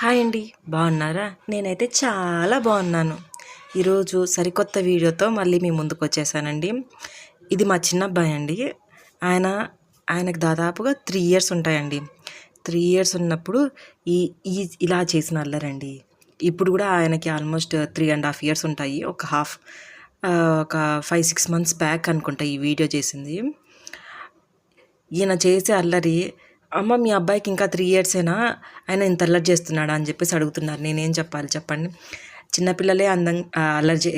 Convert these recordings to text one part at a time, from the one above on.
Hi అండి, బాగున్నారా? నేనైతే చాలా బాగున్నాను. ఈరోజు సరికొత్త వీడియోతో మళ్ళీ మీ ముందుకు వచ్చేసానండి. ఇది మా చిన్న అబ్బాయి అండి. ఆయన ఆయనకు దాదాపుగా 3 ఇయర్స్ ఉంటాయండి. 3 ఇయర్స్ ఉన్నప్పుడు ఈ ఈ ఇలా చేసిన అల్లరండి. ఇప్పుడు కూడా ఆయనకి ఆల్మోస్ట్ 3.5 ఇయర్స్ ఉంటాయి. ఒక 5-6 మంత్స్ బ్యాక్ అనుకుంటా ఈ వీడియో చేసింది. ఈయన చేసే అల్లరి, అమ్మ మీ అబ్బాయికి ఇంకా 3 ఇయర్సేనా, ఆయన ఇంత అల్లరి చేస్తున్నాడా అని చెప్పేసి అడుగుతున్నారు. నేనేం చెప్పాలి చెప్పండి? చిన్నపిల్లలే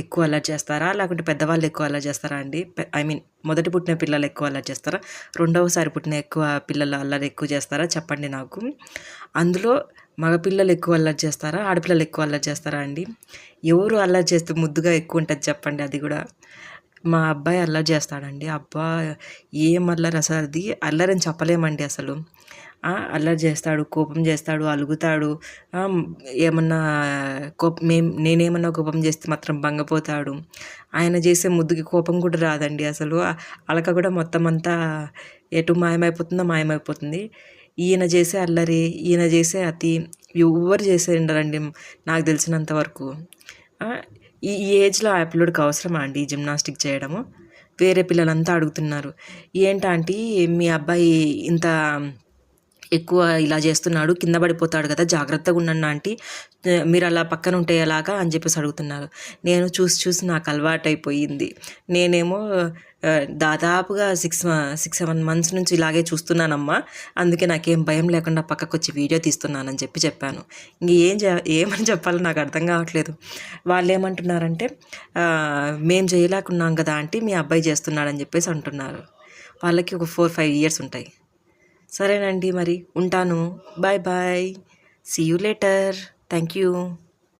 ఎక్కువ అల్లరి చేస్తారా, లేకుంటే పెద్దవాళ్ళు ఎక్కువ అల్లరి చేస్తారా అండి? మొదటి పుట్టిన పిల్లలు ఎక్కువ అల్లరి చేస్తారా, రెండవసారి పుట్టిన పిల్లలు అల్లరి ఎక్కువ చేస్తారా చెప్పండి నాకు. అందులో మగపిల్లలు ఎక్కువ అల్లరి చేస్తారా, ఆడపిల్లలు ఎక్కువ అల్లరి చేస్తారా అండి? ఎవరు అల్లరి చేస్తే ముద్దుగా ఎక్కువ ఉంటుంది చెప్పండి? అది కూడా మా అబ్బాయి అల్లరి చేస్తాడండి. అబ్బా! ఏం అల్లరి అసలు, అది అల్లరని చెప్పలేమండి అసలు. అల్లరి చేస్తాడు, కోపం చేస్తాడు, అలుగుతాడు. ఏమన్నా నేనేమన్నా కోపం చేస్తే మాత్రం భంగపోతాడు. ఆయన చేసే ముద్దుకి కోపం కూడా రాదండి అసలు. అలక కూడా మొత్తం అంతా ఎటు మాయమైపోతుంది. ఈయన చేసే అల్లరి, ఈయన చేసే అతి ఎవ్వరు చేసే ఉండరండి నాకు తెలిసినంత వరకు. ఈ ఏజ్లో ఆ పిల్లోడికి అవసరమా అండి ఈ జిమ్నాస్టిక్ చేయడము? వేరే పిల్లలంతా అడుగుతున్నారు, ఏంటంటే మీ అబ్బాయి ఇంత ఎక్కువ ఇలా చేస్తున్నాడు, కింద పడిపోతాడు కదా, జాగ్రత్తగా ఉండండి ఆంటీ, మీరు అలా పక్కన ఉంటే ఎలాగా అని చెప్పేసి అడుగుతున్నారు. నేను చూసి చూసి నాకు అలవాటైపోయింది. నేనేమో దాదాపుగా 6-7 మంత్స్ నుంచి ఇలాగే చూస్తున్నానమ్మా, అందుకే నాకేం భయం లేకుండా పక్కకు వచ్చి వీడియో తీస్తున్నానని చెప్పాను. ఏమని చెప్పాలో నాకు అర్థం కావట్లేదు. వాళ్ళు ఏమంటున్నారంటే, మేము చేయలేకున్నాం కదా ఆంటీ, మీ అబ్బాయి చేస్తున్నాడని చెప్పేసి అంటున్నారు. వాళ్ళకి ఒక 4-5 ఇయర్స్ ఉంటాయి. సరేనండి, మరి ఉంటాను. Bye bye. See you later. Thank you.